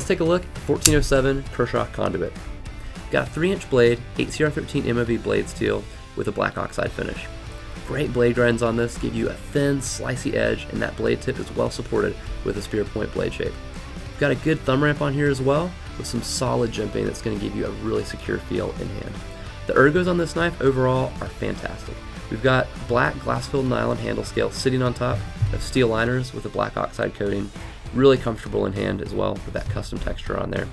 let's take a look at the 1407 Kershaw Conduit. Got a 3-inch blade, 8CR13 MOV blade steel with a black oxide finish. Great blade grinds on this give you a thin, slicey edge, and that blade tip is well supported with a spear point blade shape. We've got a good thumb ramp on here as well, with some solid jimping that's going to give you a really secure feel in hand. The ergos on this knife overall are fantastic. We've got black glass-filled nylon handle scale sitting on top of steel liners with a black oxide coating. Really comfortable in hand as well with that custom texture on there.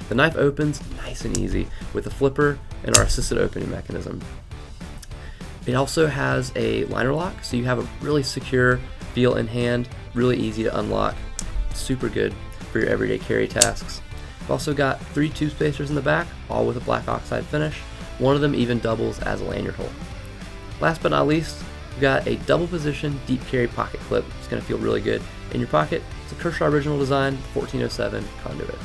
The knife opens nice and easy with a flipper and our assisted opening mechanism. It also has a liner lock, so you have a really secure feel in hand, really easy to unlock, super good for your everyday carry tasks. We've also got 3 tube spacers in the back, all with a black oxide finish. One of them even doubles as a lanyard hole. Last but not least, we've got a double position deep carry pocket clip. It's going to feel really good in your pocket. It's a Kershaw original design 1407 Conduit.